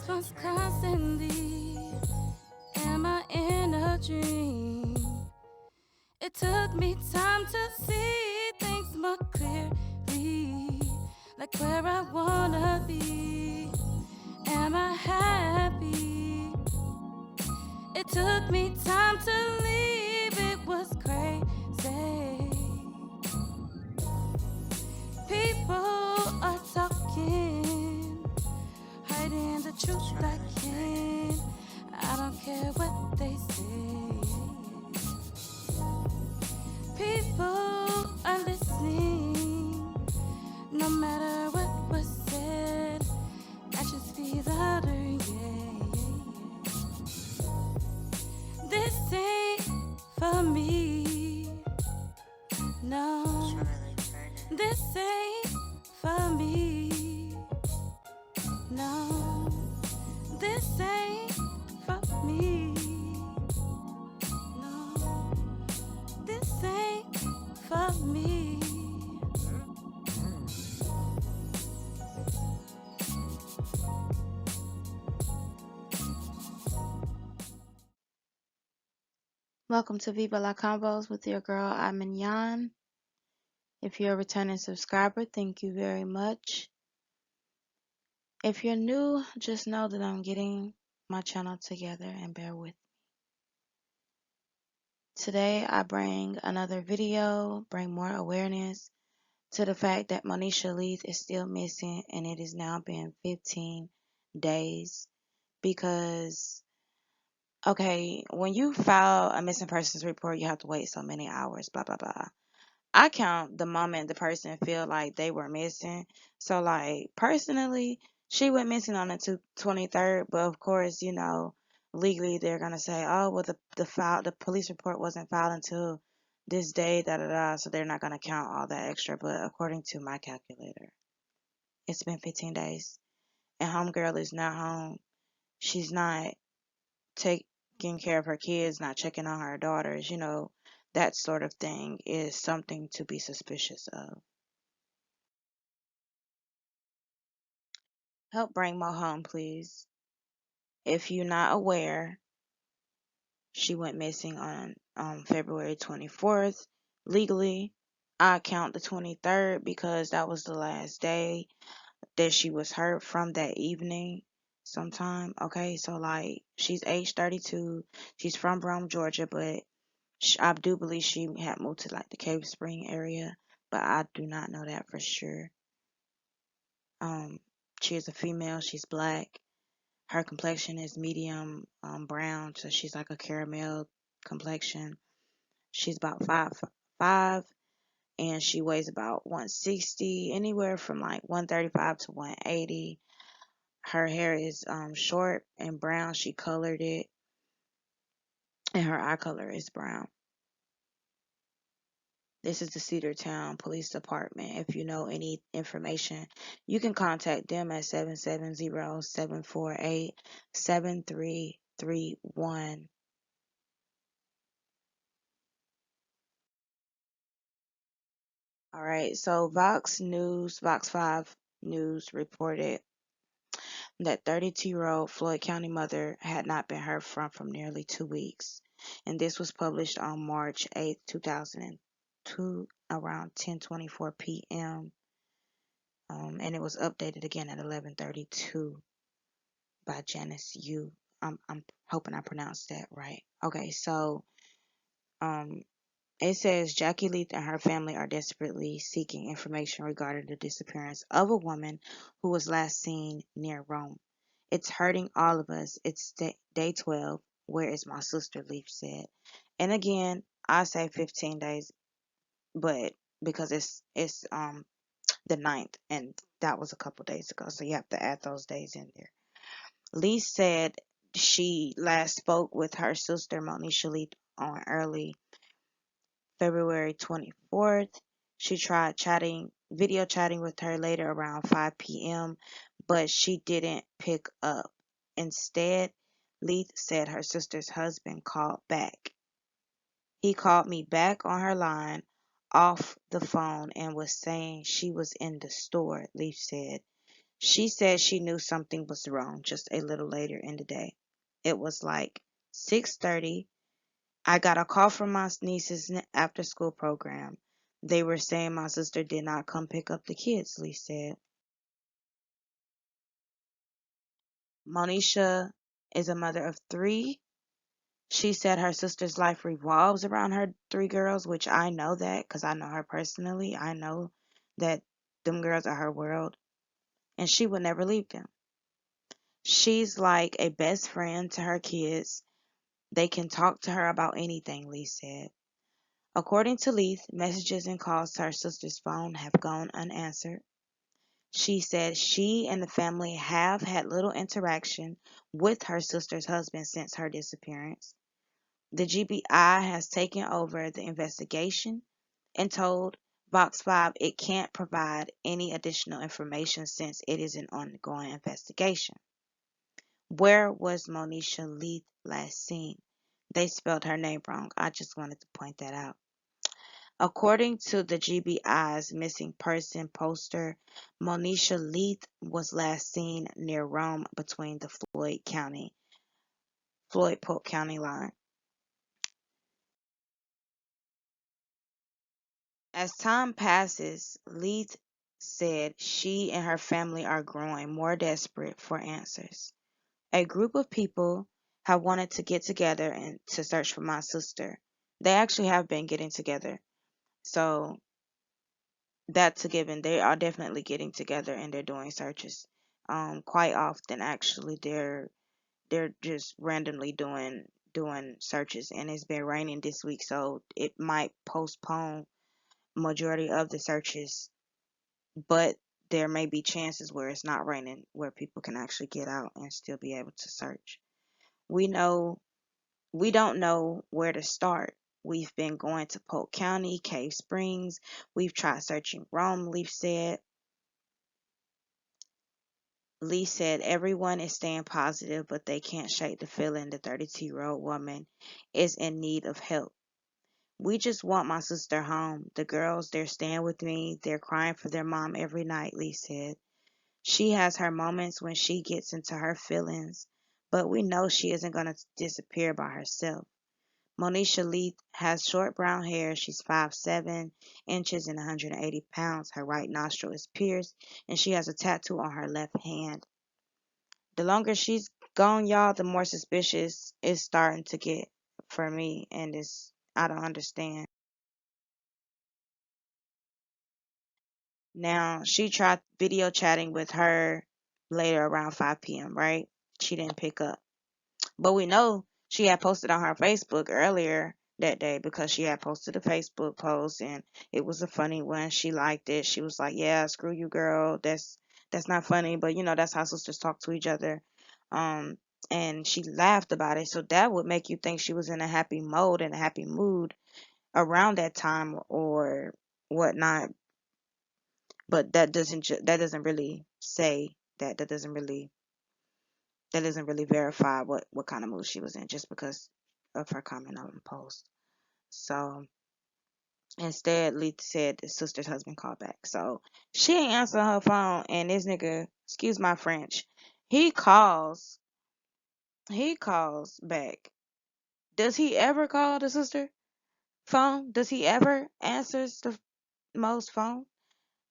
goosebumps constantly. Am I in a dream? It took me time to see things more clearly, like where I wanna be. Am I happy? It took me time to leave, it was crazy. People are talking, hiding the truth I can. I don't care what they say. People are listening, no matter what was said. Actions speak louder, yeah. This ain't for me, no. This ain't for me, no. This ain't for me, no. This ain't for me. Welcome to Viva La Combos with your girl, I'm Yan. If you're a returning subscriber, thank you very much. If you're new, just know that I'm getting my channel together and bear with me. Today, I bring another video, bring more awareness to the fact that Monisha Leath is still missing, and it has now been 15 days because, okay, when you file a missing persons report, you have to wait so many hours, blah, blah, blah. I count the moment the person feel like they were missing. So, like, personally, she went missing on the 23rd, but of course, you know, legally they're gonna say, oh, well, the police report wasn't filed until this day, da da da. So they're not gonna count all that extra. But according to my calculator, it's been 15 days, and homegirl is not home. She's not taking care of her kids, not checking on her daughters. You know, that sort of thing is something to be suspicious of. Help bring Mo home, please. If you're not aware, she went missing on February 24th. Legally, I count the 23rd because that was the last day that she was heard from that evening sometime. Okay, so like she's age 32. She's from Rome, Georgia, but I do believe she had moved to like the Cave Spring area, but I do not know that for sure. She is a female. She's black. Her complexion is medium brown, so she's like a caramel complexion. She's about 5'5", and she weighs about 160, anywhere from like 135 to 180. Her hair is short and brown. She colored it, and her eye color is brown. This is the Cedartown Police Department. If you know any information, you can contact them at 770-748-7331. All right, so Fox 5 News reported that 32-year-old Floyd County mother had not been heard from nearly 2 weeks. And this was published on March 8th, 2002, around 10:24 p.m. And it was updated again at 11:32 by Janice Yu. I'm hoping I pronounced that right. Okay, so um, it says Jackie Leath and her family are desperately seeking information regarding the disappearance of a woman who was last seen near Rome. It's hurting all of us. It's day 12. Where is my sister? Leaf said. And again, I say 15 days, but because it's the 9th, and that was a couple days ago, so you have to add those days in there. Lee said she last spoke with her sister Monisha Leath on early February 24th. She tried video chatting with her later around 5 p.m., but she didn't pick up. Instead, Leath said her sister's husband called back. He called me back on her line off the phone and was saying she was in the store, Leaf said. She said she knew something was wrong just a little later in the day. It was like 6:30. I got a call from my niece's after school program. They were saying my sister did not come pick up the kids, Lee said. Monisha is a mother of three. She said her sister's life revolves around her three girls, which I know that because I know her personally. I know that them girls are her world, and she would never leave them. She's like a best friend to her kids. They can talk to her about anything, Lee said. According to Leith, messages and calls to her sister's phone have gone unanswered. She said she and the family have had little interaction with her sister's husband since her disappearance. The GBI has taken over the investigation and told Vox 5 it can't provide any additional information since it is an ongoing investigation. Where was Monisha Leath last seen? They spelled her name wrong. I just wanted to point that out. According to the GBI's missing person poster, Monisha Leath was last seen near Rome between the Floyd-Polk County line. As time passes, Leath said she and her family are growing more desperate for answers. A group of people have wanted to get together and to search for my sister. They actually have been getting together. So that's a given. They are definitely getting together and they're doing searches. Quite often actually they're just randomly doing searches, and it's been raining this week, so it might postpone majority of the searches, but there may be chances where it's not raining where people can actually get out and still be able to search. We know we don't know where to start. We've been going to Polk County, Cave Springs. We've tried searching Rome, Leaf said. Lee said everyone is staying positive, but they can't shake the feeling the 32-year-old woman is in need of help. We just want my sister home. The girls, they're staying with me. They're crying for their mom every night, Lee said. She has her moments when she gets into her feelings, but we know she isn't going to disappear by herself. Monisha Leath has short brown hair. She's 5'7" inches and 180 pounds. Her right nostril is pierced, and she has a tattoo on her left hand. The longer she's gone, y'all, the more suspicious it's starting to get for me, and I don't understand. Now, she tried video chatting with her later around 5 p.m., right? She didn't pick up. But we know she had posted on her Facebook earlier that day because she had posted a Facebook post and it was a funny one. She liked it. She was like, "Yeah, screw you, girl. That's not funny, but that's how sisters talk to each other." Um, and she laughed about it. So that would make you think she was in a happy mode and a happy mood around that time or whatnot. But that doesn't really say that. That doesn't really verify what kind of mood she was in just because of her comment on the post. So instead, Letha said the sister's husband called back. So she ain't answering her phone, and this nigga, excuse my French, he calls. He calls back. Does he ever call the sister phone? Does he ever answers the most phone?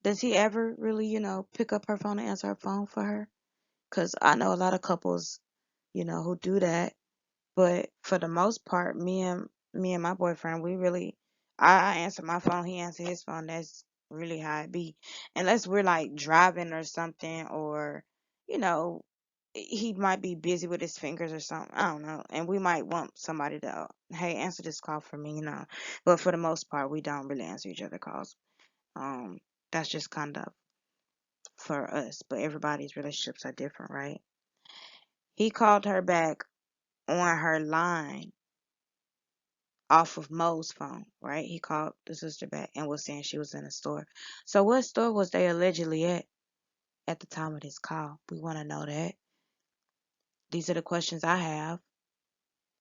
Does he ever really, pick up her phone and answer her phone for her? Because I know a lot of couples, who do that. But for the most part, me and my boyfriend, we really, I answer my phone, he answer his phone. That's really how it be. Unless we're like driving or something, or you know, he might be busy with his fingers or something. I don't know. And we might want somebody to, hey, answer this call for me. But for the most part, we don't really answer each other calls. Um, that's just kind of for us. But everybody's relationships are different, right? He called her back on her line off of Moe's phone, right? He called the sister back and was saying she was in a store. So what store was they allegedly at the time of this call? We want to know that. These are the questions I have.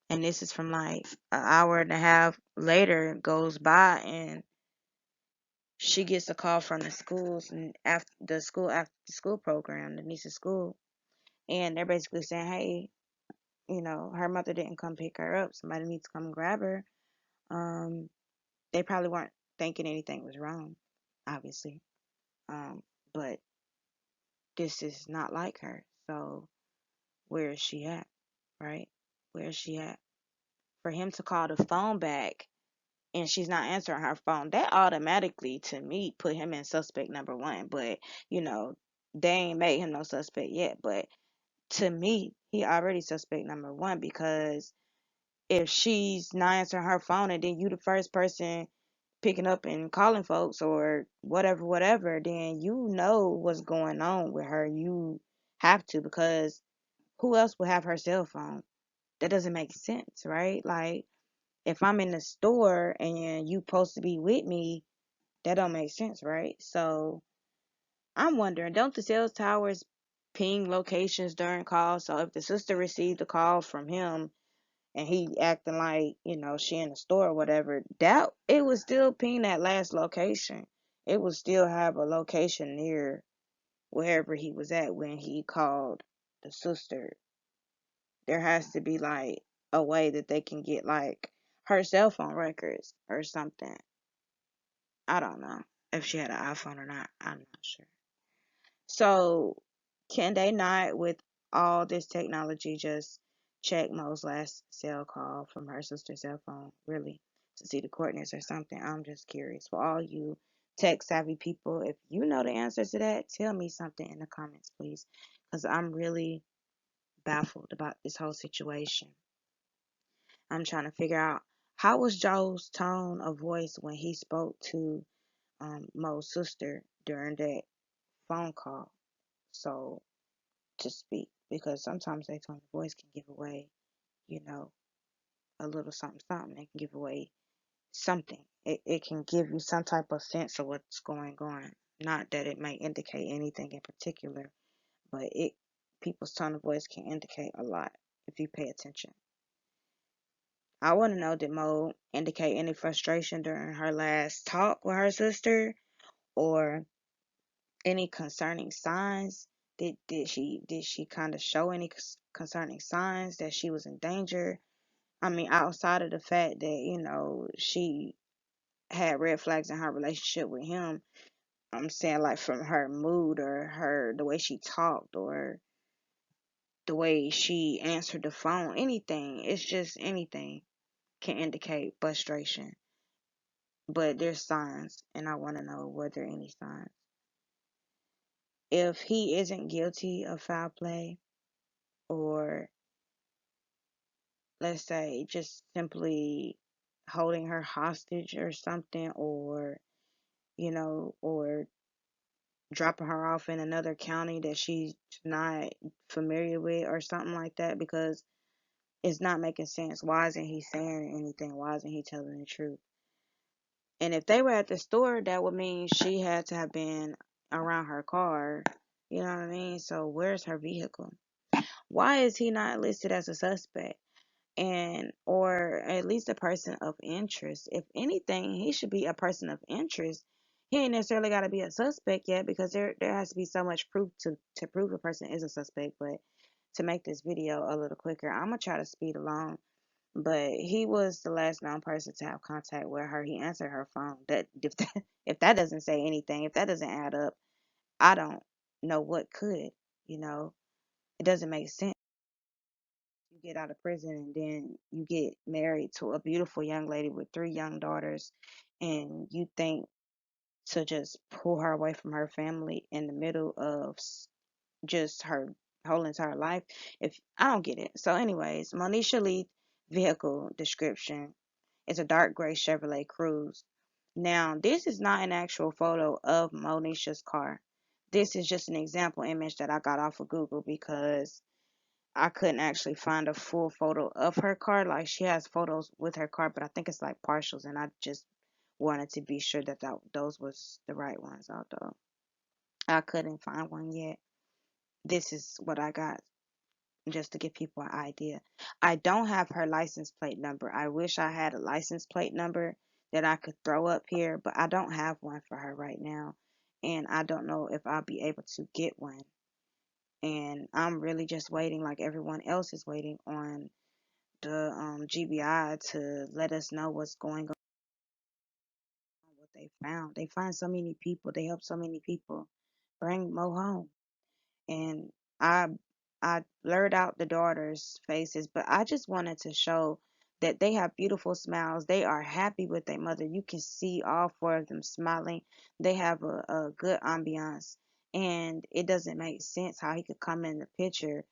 And this is from like an hour and a half later goes by and she gets a call from the schools and after the school program, the niece's school, and they're basically saying, hey, her mother didn't come pick her up. Somebody needs to come and grab her. Um, they probably weren't thinking anything was wrong, obviously. But this is not like her. So where is she at? Right? Where is she at? For him to call the phone back and she's not answering her phone, that automatically to me put him in suspect number one. But, you know, they ain't made him no suspect yet. But to me, he already suspect number one, because if she's not answering her phone and then you the first person picking up and calling folks or whatever, then you know what's going on with her. You have to, because who else would have her cell phone? That doesn't make sense, right? Like, if I'm in the store and you supposed to be with me, that don't make sense, right? So I'm wondering, don't the cell towers ping locations during calls? So if the sister received a call from him and he acting like, she in the store or whatever, that it would still ping that last location. It would still have a location near wherever he was at when he called the sister. There has to be like a way that they can get like her cell phone records or something. I don't know if she had an iPhone or not. I'm not sure. So can they not, with all this technology, just check Mo's last cell call from her sister's cell phone, really, to see the coordinates or something? I'm just curious. For all you tech savvy people, if you know the answer to that, tell me something in the comments, please, because I'm really baffled about this whole situation. I'm trying to figure out, how was Joe's tone of voice when he spoke to Mo's sister during that phone call, so to speak, because sometimes their tone of voice can give away, you know, a little something, something. It can give away something. It can give you some type of sense of what's going on. Not that it may indicate anything in particular, but people's tone of voice can indicate a lot if you pay attention. I want to know, did Mo indicate any frustration during her last talk with her sister, or any concerning signs? Did she kind of show any concerning signs that she was in danger? I mean, outside of the fact that she had red flags in her relationship with him, I'm saying, like, from her mood or the way she talked or the way she answered the phone, anything. It's just anything can indicate frustration. But there's signs, and I want to know, were there any signs? If he isn't guilty of foul play, or let's say just simply holding her hostage or something, or or dropping her off in another county that she's not familiar with or something like that, because it's not making sense. Why isn't he saying anything? Why isn't he telling the truth? And if they were at the store, that would mean she had to have been around her car. You know what I mean? So where's her vehicle? Why is he not listed as a suspect? And or at least a person of interest. If anything, he should be a person of interest. He ain't necessarily got to be a suspect yet, because there has to be so much proof to prove a person is a suspect. But to make this video a little quicker, I'm gonna try to speed along. But he was the last known person to have contact with her. He answered her phone. That if that doesn't say anything, if that doesn't add up, I don't know what could. You know, it doesn't make sense. You get out of prison and then you get married to a beautiful young lady with 3 young daughters, and you think to just pull her away from her family in the middle of just her whole entire life. If I don't get it. So anyways, Monisha Leath vehicle description is a dark gray Chevrolet Cruze. Now, this is not an actual photo of Monisha's car. This is just an example image that I got off of Google, because I couldn't actually find a full photo of her car. Like, she has photos with her car, but I think it's like partials, and I just wanted to be sure that those was the right ones, although I couldn't find one yet. This is what I got, just to give people an idea. I don't have her license plate number. I wish I had a license plate number that I could throw up here, but I don't have one for her right now. And I don't know if I'll be able to get one. And I'm really just waiting, like everyone else is waiting, on the GBI to let us know what's going on, what they found. They find so many people, they help so many people. Bring Mo home. And I I blurred out the daughters' faces, but I just wanted to show that they have beautiful smiles. They are happy with their mother. You can see all four of them smiling. They have a good ambiance, and it doesn't make sense how he could come in the picture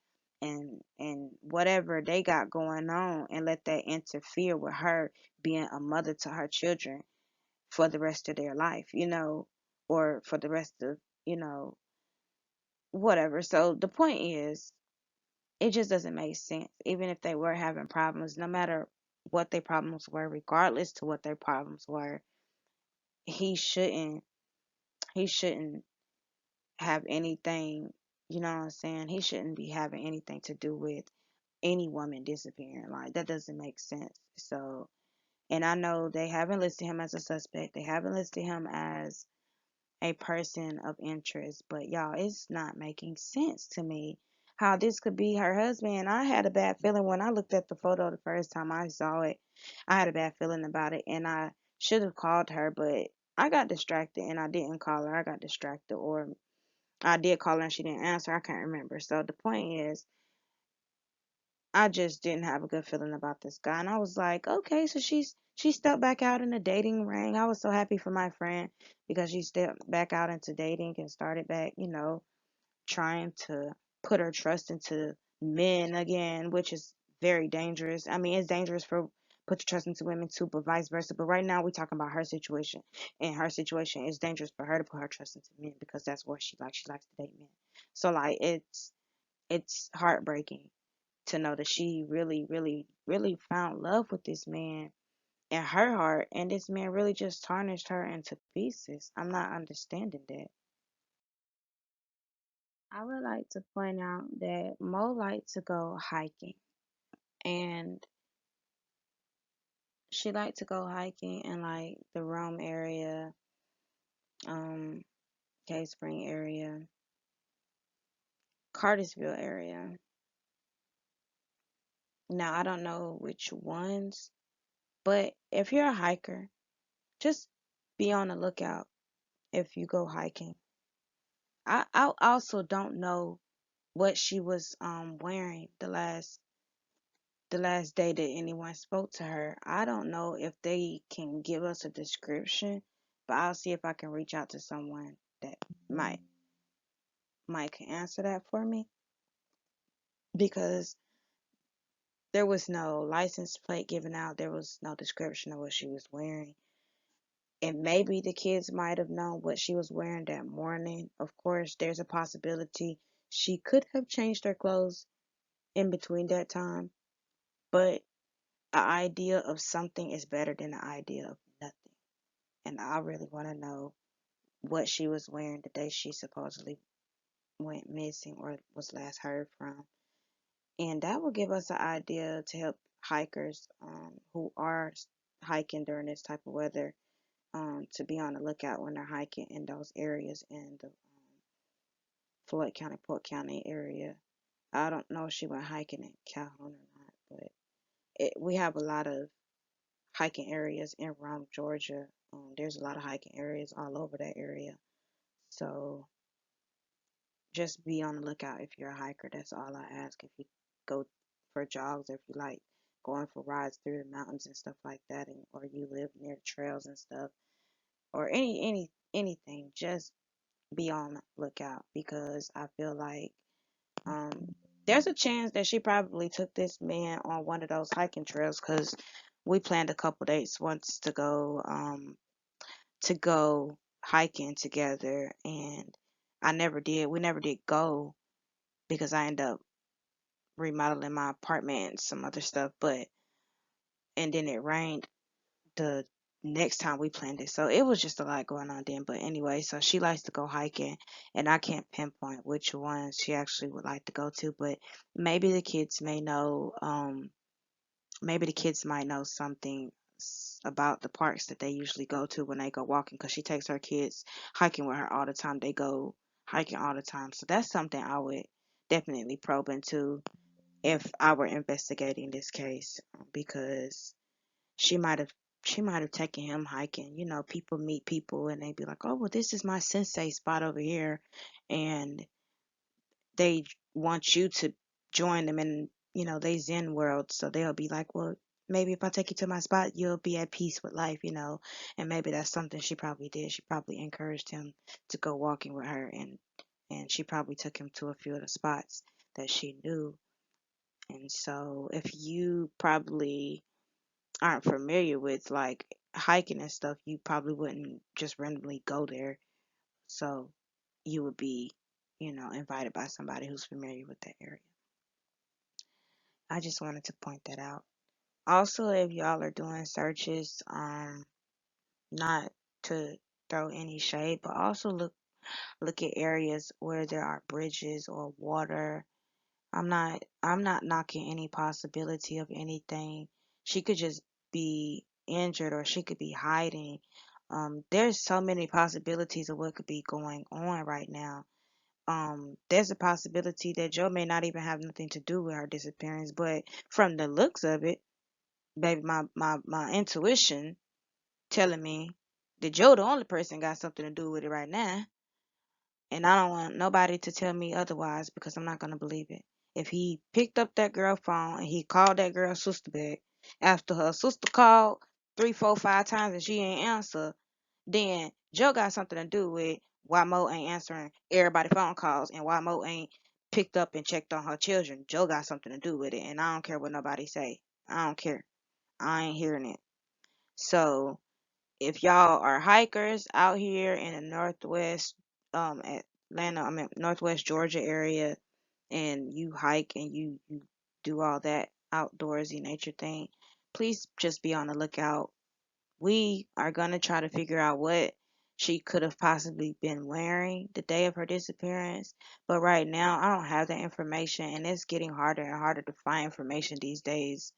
and whatever they got going on and let that interfere with her being a mother to her children for the rest of their life, or for the rest of, you know, whatever. So the point is, it just doesn't make sense. Even if they were having problems, no matter what their problems were, regardless to what their problems were, he shouldn't he shouldn't have anything, you know what I'm saying? He shouldn't be having anything to do with any woman disappearing. Like, that doesn't make sense. So, and I know they haven't listed him as a suspect. They haven't listed him as a person of interest. But y'all, it's not making sense to me how this could be her husband. I had a bad feeling when I looked at the photo the first time I saw it. I had a bad feeling about it, and I should have called her, but I got distracted and I didn't call her. I got distracted, or I did call her and she didn't answer. I can't remember. So the point is, I just didn't have a good feeling about this guy. And I was like, okay, so she stepped back out in the dating ring. I was so happy for my friend because she stepped back out into dating and started back, trying to put her trust into men again, which is very dangerous. I mean, it's dangerous for put your trust into women too, but vice versa. But right now we're talking about her situation. And her situation is dangerous for her to put her trust into men because that's what she likes. She likes to date men. So like it's heartbreaking to know that she really, really, really found love with this man in her heart, and this man really just tarnished her into pieces. I'm not understanding that. I would like to point out that Mo liked to go hiking, and she liked to go hiking in like the Rome area, um, Cave Spring area, Cartersville area. Now I don't know which ones, but if you're a hiker, just be on the lookout if you go hiking. I also don't know what she was wearing the last day that anyone spoke to her. I don't know if they can give us a description, but I'll see if I can reach out to someone that might can answer that for me, because there was no license plate given out. There was no description of what she was wearing. And maybe the kids might have known what she was wearing that morning. Of course, there's a possibility she could have changed her clothes in between that time, but an idea of something is better than an idea of nothing. And I really want to know what she was wearing the day she supposedly went missing or was last heard from. And that will give us an idea to help hikers who are hiking during this type of weather, to be on the lookout when they're hiking in those areas in the Floyd County, Polk County area. I don't know if she went hiking in Calhoun or not, but we have a lot of hiking areas in Rome, Georgia. There's a lot of hiking areas all over that area. So just be on the lookout if you're a hiker. That's all I ask. If you go for jogs, or if you like going for rides through the mountains and stuff like that, and or you live near trails and stuff, or anything, just be on the lookout, because I feel like there's a chance that she probably took this man on one of those hiking trails, because we planned a couple dates once to go hiking together, and we never did go because I ended up remodeling my apartment and some other stuff, and then it rained the next time we planned it. So it was just a lot going on then. But anyway, so she likes to go hiking, and I can't pinpoint which ones she actually would like to go to, but maybe the kids may know, maybe the kids might know something about the parks that they usually go to when they go walking, because she takes her kids hiking with her all the time. They go hiking all the time. So that's something I would definitely probe into if I were investigating this case, because she might have she might have taken him hiking. You know, people meet people and they be like, "Oh, well, this is my sensei spot over here," and they want you to join them in, they Zen world. So they'll be like, "Well, maybe if I take you to my spot, you'll be at peace with life," and maybe that's something she probably did. She probably encouraged him to go walking with her, and she probably took him to a few of the spots that she knew. And so if you probably aren't familiar with like hiking and stuff, you probably wouldn't just randomly go there. So you would be, invited by somebody who's familiar with that area. I just wanted to point that out. Also, if y'all are doing searches, not to throw any shade, but also look at areas where there are bridges or water. I'm not knocking any possibility of anything. She could just be injured, or she could be hiding. There's so many possibilities of what could be going on right now. There's a possibility that Joe may not even have nothing to do with her disappearance, but from the looks of it, baby, my intuition telling me that Joe the only person got something to do with it right now. And I don't want nobody to tell me otherwise, because I'm not gonna believe it. If he picked up that girl phone and he called that girl's sister back after her sister called 3, 4, 5 times and she ain't answer, then Joe got something to do with why Mo ain't answering everybody phone calls and why Mo ain't picked up and checked on her children. Joe got something to do with it, and I don't care what nobody say. I don't care. I ain't hearing it. So if y'all are hikers out here in the northwest, Atlanta, I mean northwest Georgia area, and you hike and you do all that outdoorsy nature thing, please just be on the lookout. We are gonna try to figure out what she could have possibly been wearing the day of her disappearance. But right now, I don't have that information, and it's getting harder and harder to find information these days.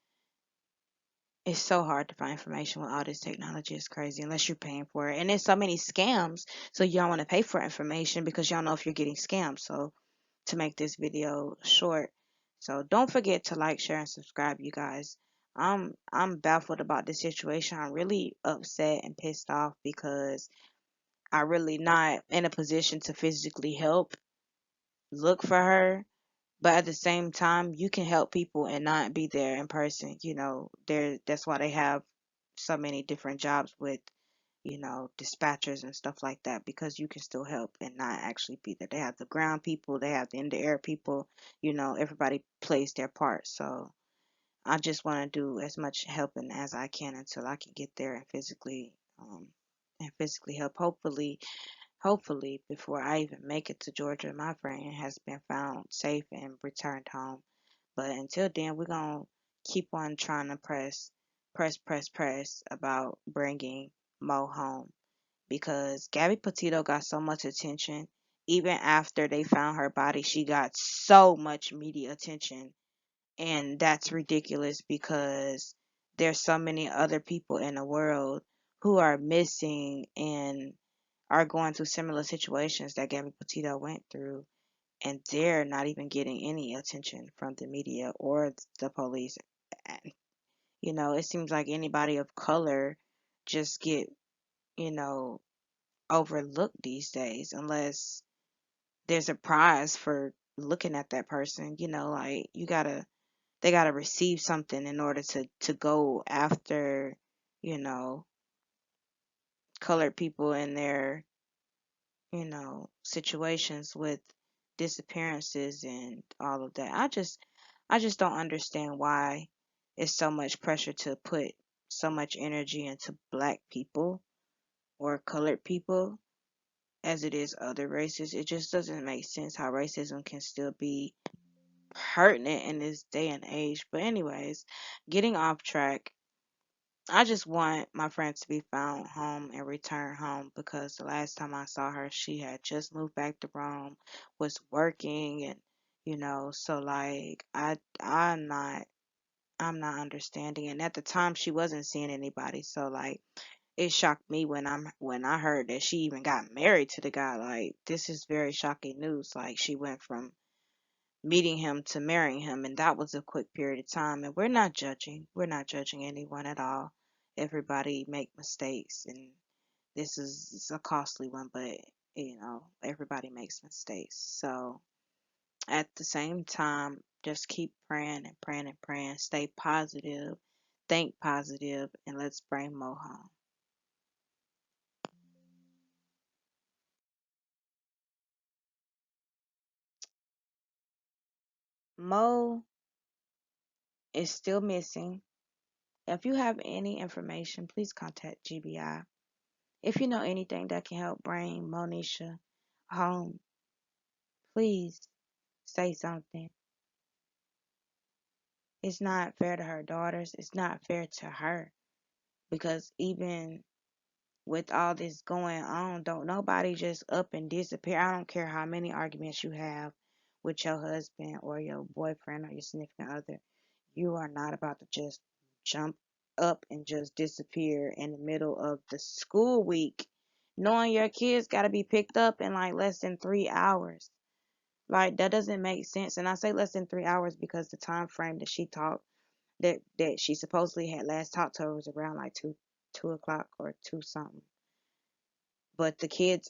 It's so hard to find information with all this technology. It's crazy unless you're paying for it. And there's so many scams, so you don't want to pay for information because you don't know if you're getting scammed. So to make this video short, so don't forget to like, share, and subscribe, you guys. I'm baffled about this situation. I'm really upset and pissed off because I really not in a position to physically help look for her. But at the same time, you can help people and not be there in person. That's why they have so many different jobs with, dispatchers and stuff like that, because you can still help and not actually be there. They have the ground people, they have the in the air people, everybody plays their part. So I just want to do as much helping as I can until I can get there and physically help. Hopefully, before I even make it to Georgia, my friend has been found safe and returned home. But until then, we're going to keep on trying to press about bringing Mo home, because Gabby Petito got so much attention. Even after they found her body, she got so much media attention. And that's ridiculous, because there's so many other people in the world who are missing and are going through similar situations that Gabby Petito went through, and they're not even getting any attention from the media or the police. It seems like anybody of color just get, you know, overlooked these days, unless there's a prize for looking at that person. Like they gotta receive something in order to go after, you know, colored people in their, situations with disappearances and all of that. I just don't understand why it's so much pressure to put so much energy into black people or colored people as it is other races. It just doesn't make sense how racism can still be pertinent in this day and age. But anyways, getting off track, I just want my friend to be found home and return home, because the last time I saw her, she had just moved back to Rome, was working, and so like I'm not I'm not understanding. And at the time, she wasn't seeing anybody, so like it shocked me when I heard that she even got married to the guy. Like this is very shocking news. Like she went from meeting him to marrying him, and that was a quick period of time. And we're not judging. We're not judging anyone at all. Everybody make mistakes, and this is it's a costly one, but everybody makes mistakes. So at the same time, just keep praying and praying and praying. Stay positive, think positive, and let's bring Mo home. Mo is still missing. If you have any information, please contact GBI. If you know anything that can help bring Monisha home, please say something. It's not fair to her daughters. It's not fair to her because even with all this going on, don't nobody just up and disappear. I don't care how many arguments you have with your husband or your boyfriend or your significant other. You are not about to just jump up and just disappear in the middle of the school week, knowing your kids got to be picked up in like less than 3 hours. Like that doesn't make sense. And I say less than 3 hours because the time frame that she talked that she supposedly had last talked to her was around like two o'clock or two something. But the kids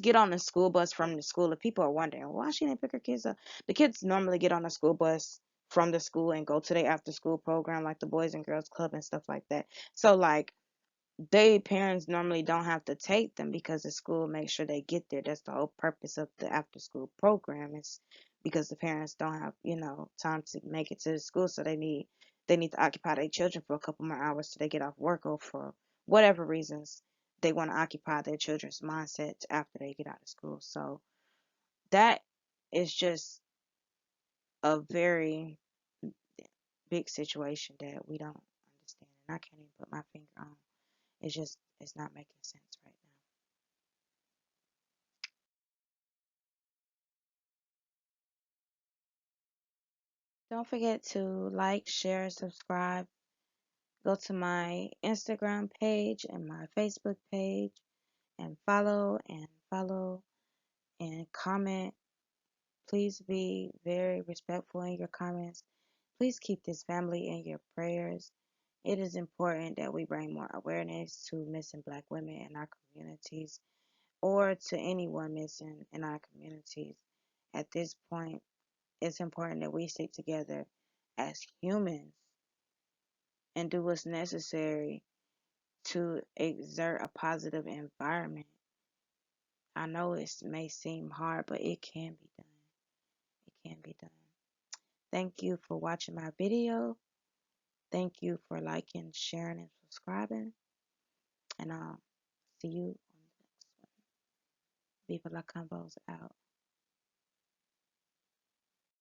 get on the school bus from the school. If people are wondering why she didn't pick her kids up, the kids normally get on the school bus from the school and go to their after school program like the Boys and Girls Club and stuff like that. So like they parents normally don't have to take them because the school makes sure they get there. That's the whole purpose of the after school program is because the parents don't have, time to make it to the school, so they need to occupy their children for a couple more hours till they get off work or for whatever reasons they want to occupy their children's mindset after they get out of school. So that is just a very big situation that we don't understand and I can't even put my finger on. It's not making sense right now. Don't forget to like, share, subscribe. Go to my Instagram page and my Facebook page and follow and comment. Please be very respectful in your comments. Please keep this family in your prayers. It is important that we bring more awareness to missing Black women in our communities or to anyone missing in our communities. At this point, it's important that we stick together as humans and do what's necessary to exert a positive environment. I know it may seem hard, but it can be done. It can be done. Thank you for watching my video. Thank you for liking, sharing, and subscribing. And I'll see you on the next one. Viva la Combos out.